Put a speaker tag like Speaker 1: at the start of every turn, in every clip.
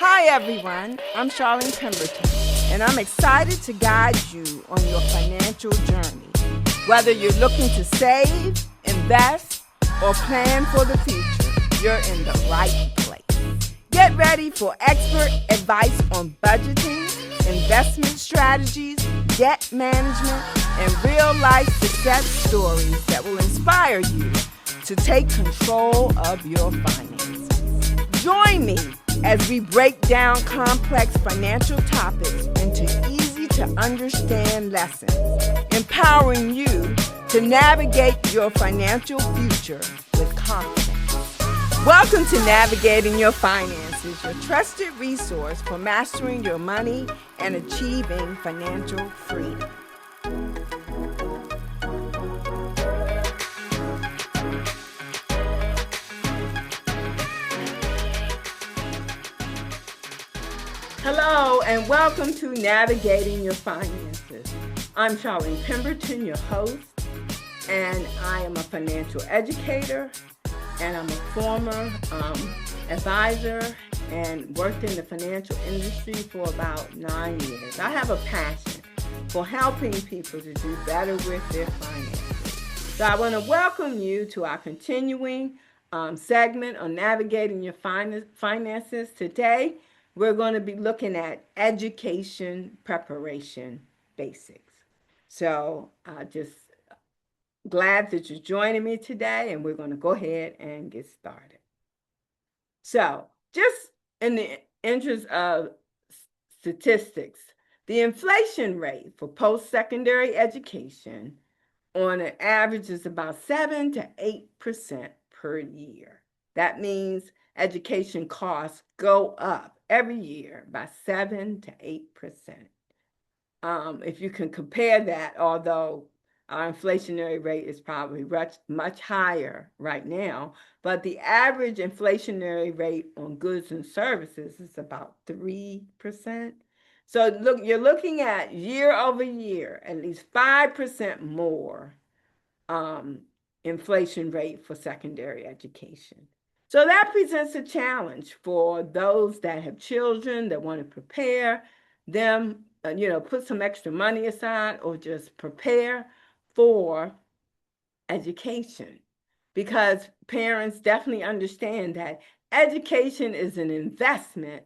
Speaker 1: Hi everyone, I'm Charlene Pemberton, and I'm excited to guide you on your financial journey. Whether you're looking to save, invest, or plan for the future, you're in the right place. Get ready for expert advice on budgeting, investment strategies, debt management, and real-life success stories that will inspire you to take control of your finances. Join me as we break down complex financial topics into easy-to-understand lessons, empowering you to navigate your financial future with confidence. Welcome to Navigating Your Finances, your trusted resource for mastering your money and achieving financial freedom. Hello and welcome to Navigating Your Finances. I'm Charlene Pemberton, your host, and I am a financial educator, and I'm a former advisor and worked in the financial industry for about 9 years. I have a passion for helping people to do better with their finances. So I want to welcome you to our continuing segment on Navigating Your Finances. Today, we're going to be looking at education preparation basics. So just glad that you're joining me today, and we're going to go ahead and get started. So just in the interest of statistics, the inflation rate for post-secondary education on an average is about 7 to 8% per year. That means education costs go up every year by 7 to 8%. If you can compare that, although our inflationary rate is probably much higher right now, but the average inflationary rate on goods and services is about 3%. So look, you're looking at year over year, at least 5% more inflation rate for secondary education. So that presents a challenge for those that have children that want to prepare them, put some extra money aside or just prepare for education, because parents definitely understand that education is an investment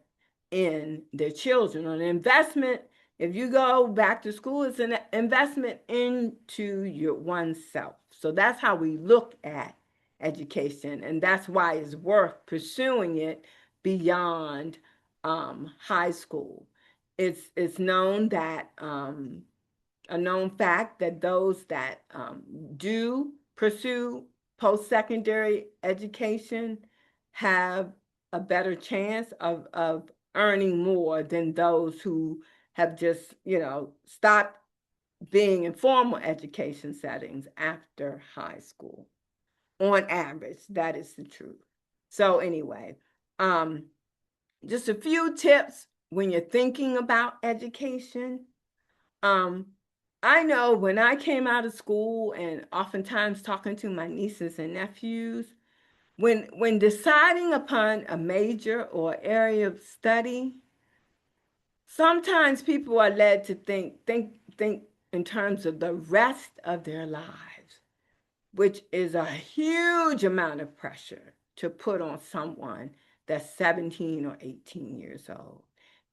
Speaker 1: in their children. An investment, if you go back to school, it's an investment into your oneself. So that's how we look at education, and that's why it's worth pursuing it beyond high school. It's known that a known fact that those that do pursue post-secondary education have a better chance of earning more than those who have just stopped being in formal education settings after high school. On average, that is the truth. So anyway, just a few tips when you're thinking about education. I know when I came out of school, and oftentimes talking to my nieces and nephews, when deciding upon a major or area of study, sometimes people are led to think in terms of the rest of their lives, which is a huge amount of pressure to put on someone that's 17 or 18 years old.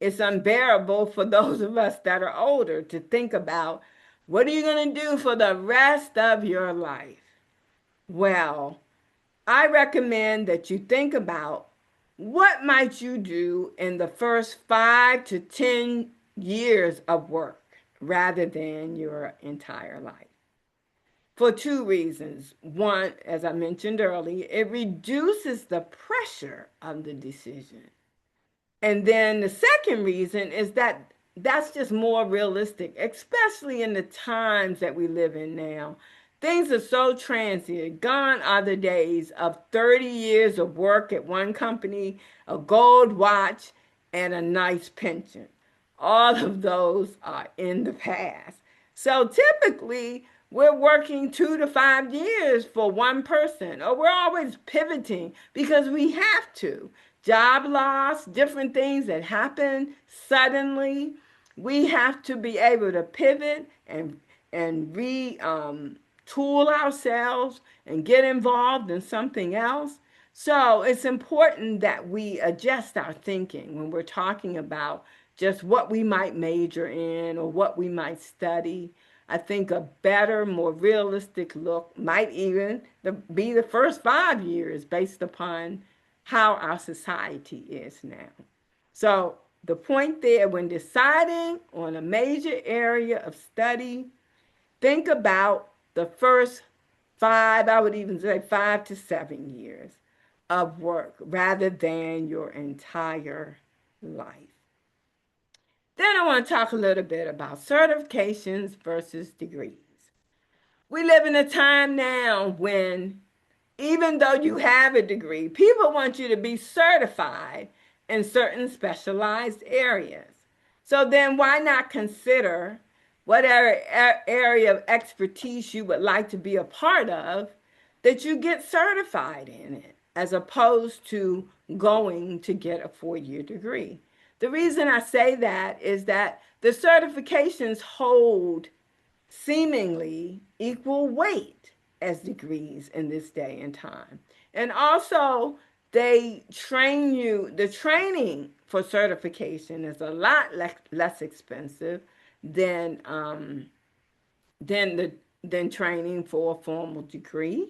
Speaker 1: It's unbearable for those of us that are older to think about, what are you going to do for the rest of your life? Well, I recommend that you think about, what might you do in the first 5 to 10 years of work rather than your entire life. For two reasons. One, as I mentioned earlier, it reduces the pressure of the decision. And then the second reason is that that's just more realistic, especially in the times that we live in now. Things are so transient. Gone are the days of 30 years of work at one company, a gold watch, and a nice pension. All of those are in the past. So typically, we're working 2 to 5 years for one person, or we're always pivoting because we have to job loss, different things that happen suddenly. We have to be able to pivot and tool ourselves and get involved in something else. So it's important that we adjust our thinking when we're talking about just what we might major in or what we might study. I think a better, more realistic look might even be the first 5 years based upon how our society is now. So the point there, when deciding on a major area of study, think about the first 5, I would even say 5 to 7 years of work rather than your entire life. Then I want to talk a little bit about certifications versus degrees. We live in a time now when even though you have a degree, people want you to be certified in certain specialized areas. So then why not consider whatever area of expertise you would like to be a part of, that you get certified in it, as opposed to going to get a 4-year degree. The reason I say that is that the certifications hold seemingly equal weight as degrees in this day and time. And also, they train you, the training for certification is a lot less expensive than than the than training for a formal degree.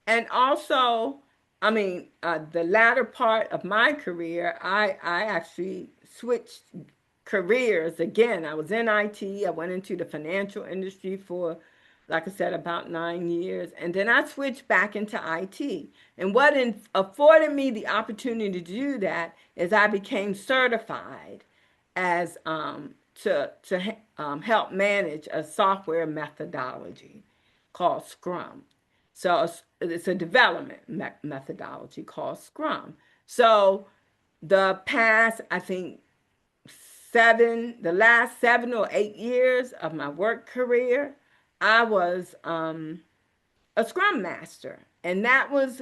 Speaker 1: And also, I mean, the latter part of my career, I actually switched careers again. I was in IT. I went into the financial industry for, like I said, about 9 years. And then I switched back into IT. And what afforded me the opportunity to do that is I became certified as to help manage a software methodology called Scrum. So it's a development methodology called Scrum. So the past, I think, the last 7 or 8 years of my work career, I was a Scrum Master. And that was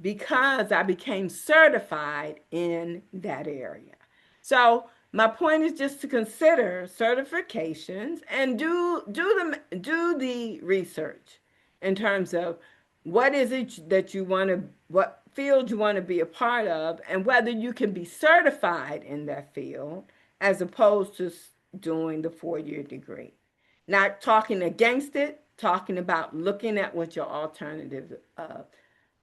Speaker 1: because I became certified in that area. So my point is just to consider certifications and do the research in terms of what is it that you want to, what field you want to be a part of, and whether you can be certified in that field as opposed to doing the 4-year degree. Not talking against it, talking about looking at what your alternatives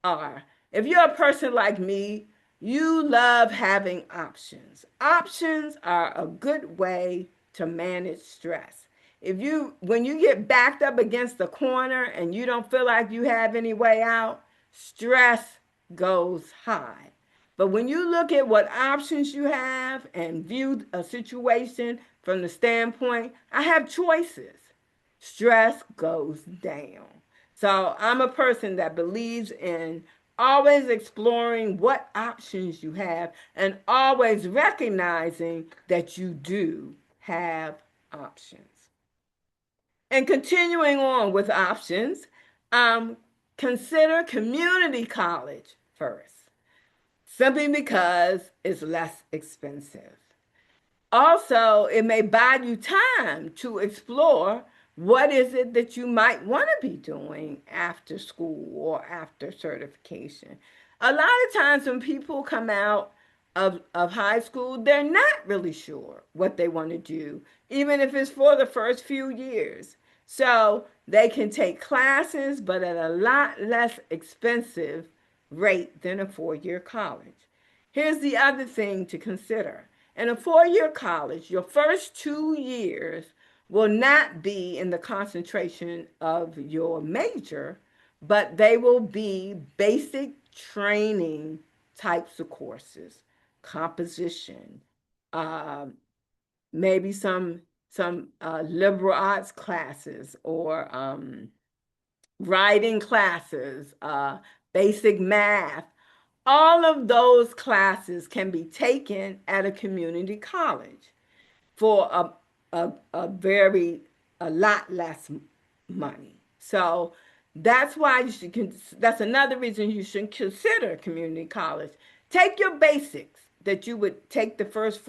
Speaker 1: are. If you're a person like me, you love having options. Options are a good way to manage stress. When you get backed up against the corner and you don't feel like you have any way out, stress goes high. But when you look at what options you have and view a situation from the standpoint, I have choices, stress goes down. So I'm a person that believes in always exploring what options you have and always recognizing that you do have options. And continuing on with options, consider community college first, simply because it's less expensive. Also, it may buy you time to explore what is it that you might want to be doing after school or after certification. A lot of times when people come out of high school, they're not really sure what they want to do, even if it's for the first few years. So they can take classes, but at a lot less expensive rate than a 4-year college. Here's the other thing to consider. In a 4-year college, your first 2 years will not be in the concentration of your major, but they will be basic training types of courses, composition, uh, maybe some liberal arts classes or writing classes, basic math. All of those classes can be taken at a community college for a lot less money. So that's why that's another reason you should consider community college. Take your basics that you would take the first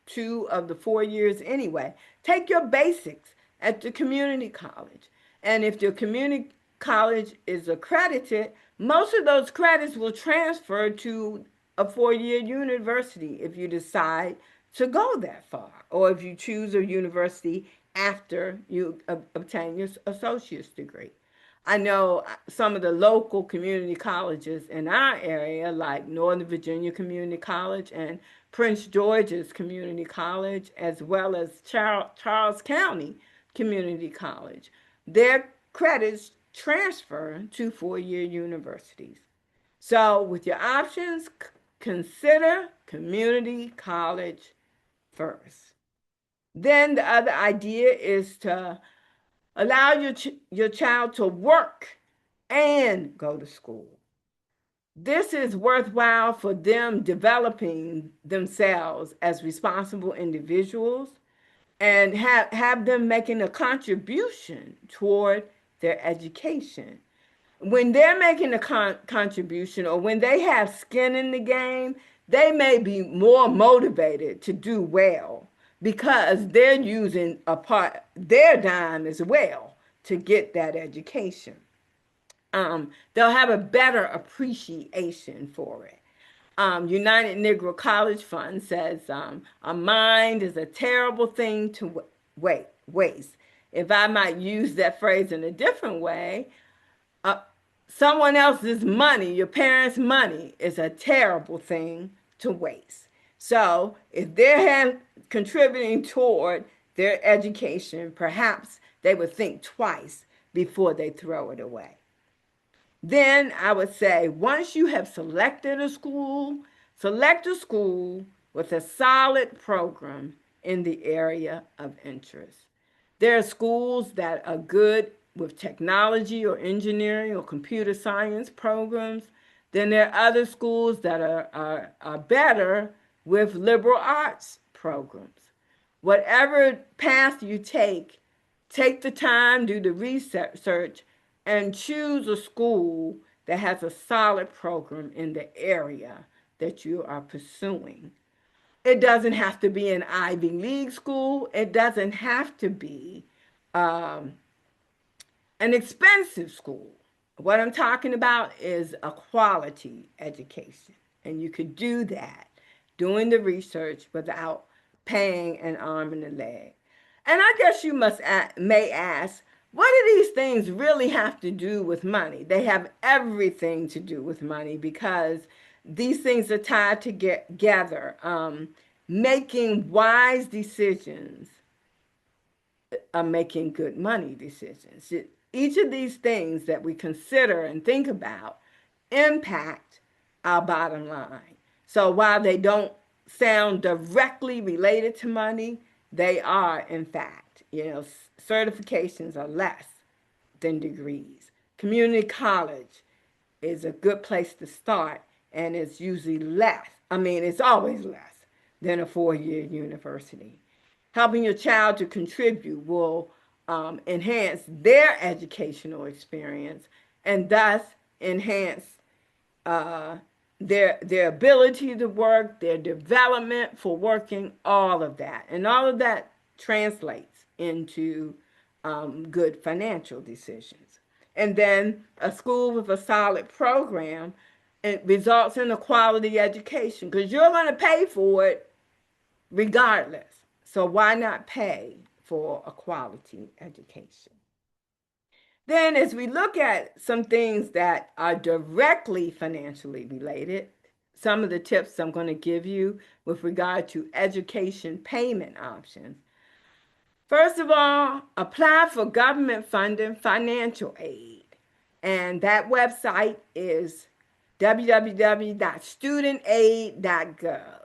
Speaker 1: two of the 4 years anyway. Take your basics at the community college. And if your community college is accredited, most of those credits will transfer to a 4 year university if you decide to go that far, or if you choose a university after you obtain your associate's degree. I know some of the local community colleges in our area, like Northern Virginia Community College and Prince George's Community College, as well as Charles County Community College. Their credits transfer to 4 year universities. So, with your options, consider community college first. Then the other idea is to allow your child to work and go to school. This is worthwhile for them developing themselves as responsible individuals and have them making a contribution toward their education. When they're making a contribution, or when they have skin in the game, they may be more motivated to do well because they're using a part their dime as well to get that education. They'll have a better appreciation for it. United Negro College Fund says a mind is a terrible thing to waste. If I might use that phrase in a different way, uh, someone else's money, your parents' money, is a terrible thing to waste. So if they're contributing toward their education, perhaps they would think twice before they throw it away. Then I would say, once you have selected a school, select a school with a solid program in the area of interest. There are schools that are good with technology or engineering or computer science programs. Then there are other schools that are better with liberal arts programs. Whatever path you take the time, do the research, and choose a school that has a solid program in the area that you are pursuing. It doesn't have to be an Ivy League school. It doesn't have to be um, an expensive school. What I'm talking about is a quality education. And you could do that doing the research without paying an arm and a leg. And I guess you may ask, what do these things really have to do with money? They have everything to do with money because these things are tied together. Making wise decisions are making good money decisions. Each of these things that we consider and think about impact our bottom line. So while they don't sound directly related to money, they are, in fact. Certifications are less than degrees. Community college is a good place to start, and it's usually less. I mean, it's always less than a 4 year university. Helping your child to contribute will enhance their educational experience and thus enhance uh, their ability to work, their development for working, all of that. And all of that translates into good financial decisions. And then a school with a solid program, it results in a quality education because you're going to pay for it regardless. So why not pay for a quality education? Then, as we look at some things that are directly financially related, some of the tips I'm going to give you with regard to education payment options. First of all, apply for government funding financial aid. And that website is www.studentaid.gov.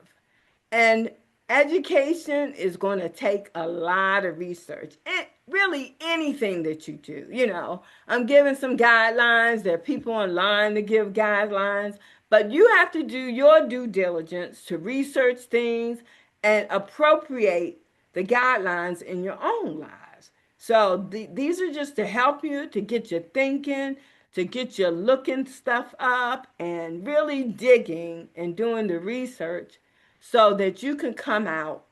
Speaker 1: And education is going to take a lot of research. And really anything that you do. I'm giving some guidelines. There are people online to give guidelines. But you have to do your due diligence to research things and appropriate the guidelines in your own lives. So these are just to help you, to get you thinking, to get you looking stuff up and really digging and doing the research so that you can come out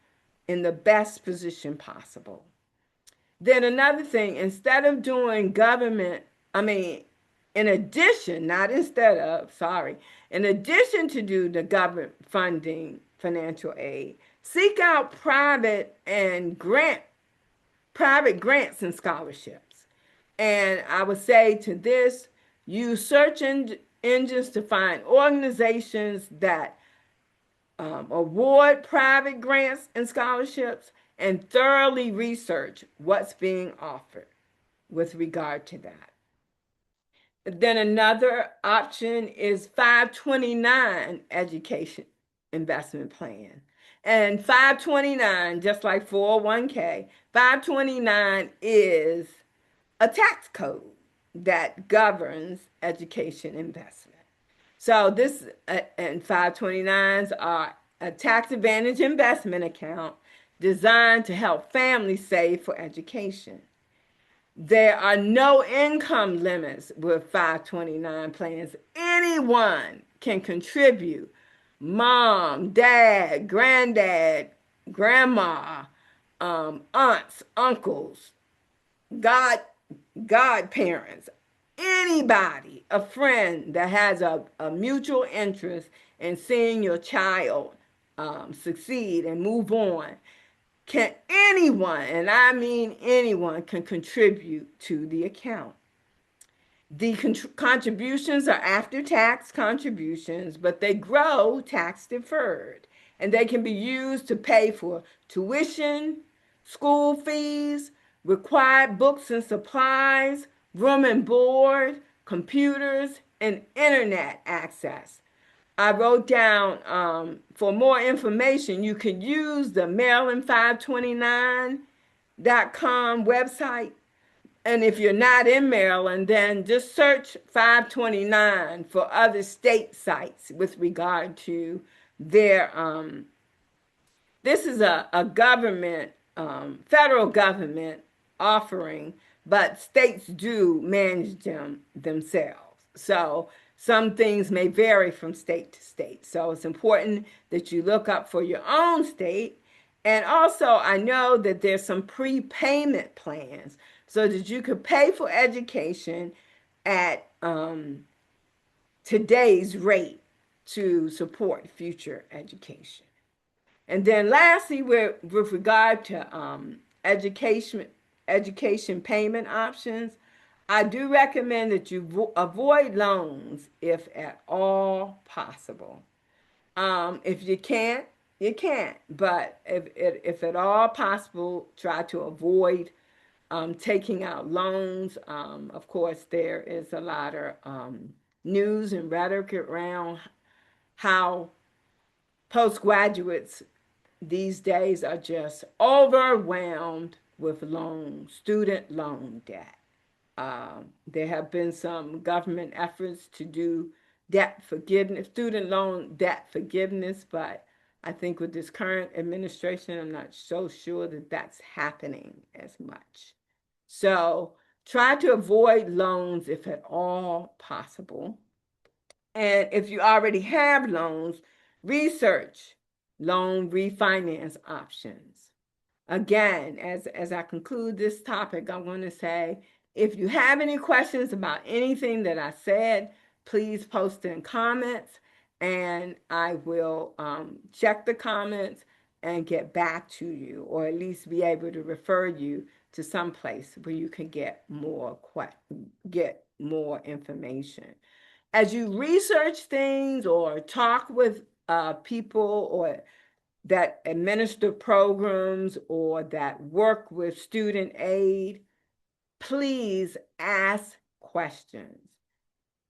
Speaker 1: in the best position possible. Then another thing, instead of doing government, I mean, in addition, not instead of, sorry, in addition to do the government funding financial aid, seek out private grants and scholarships. And I would say to this, use search engines to find organizations that award private grants and scholarships, and thoroughly research what's being offered with regard to that. Then another option is 529 education investment plan. And 529, just like 401k, 529 is a tax code that governs education investment. So this and 529s are a tax advantage investment account designed to help families save for education. There are no income limits with 529 plans. Anyone can contribute. Mom, dad, granddad, grandma, aunts, uncles, godparents, anybody, a friend that has a mutual interest in seeing your child succeed and move on. Can anyone, and I mean anyone, can contribute to the account. The contributions are after-tax contributions, but they grow tax-deferred, and they can be used to pay for tuition, school fees, required books and supplies, room and board, computers, and internet access. I wrote down for more information, you can use the Maryland529.com website. And if you're not in Maryland, then just search 529 for other state sites with regard to their, this is a government, federal government offering, but states do manage them themselves. So some things may vary from state to state. So it's important that you look up for your own state. And also, I know that there's some prepayment plans so that you could pay for education at today's rate to support future education. And then lastly, with regard to education payment options, I do recommend that you avoid loans if at all possible. If you can't, you can't. But if at all possible, try to avoid taking out loans. Of course, there is a lot of news and rhetoric around how postgraduates these days are just overwhelmed with student loan debt. There have been some government efforts to do debt forgiveness, student loan debt forgiveness, but I think with this current administration, I'm not so sure that that's happening as much. So try to avoid loans if at all possible. And if you already have loans, research loan refinance options. Again, as I conclude this topic, I want to say, if you have any questions about anything that I said, please post in comments, and I will check the comments and get back to you, or at least be able to refer you to some place where you can get more information. As you research things or talk with people or that administer programs or that work with student aid, please ask questions.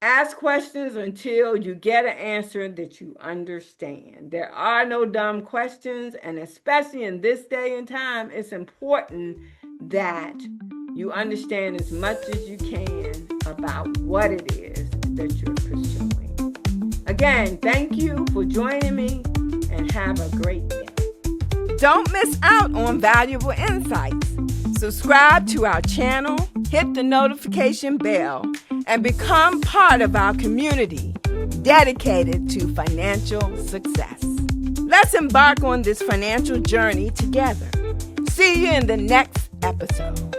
Speaker 1: Ask questions until you get an answer that you understand. There are no dumb questions, and especially in this day and time, it's important that you understand as much as you can about what it is that you're pursuing. Again, thank you for joining me, and have a great day. Don't miss out on valuable insights. Subscribe to our channel, hit the notification bell, and become part of our community dedicated to financial success. Let's embark on this financial journey together. See you in the next episode.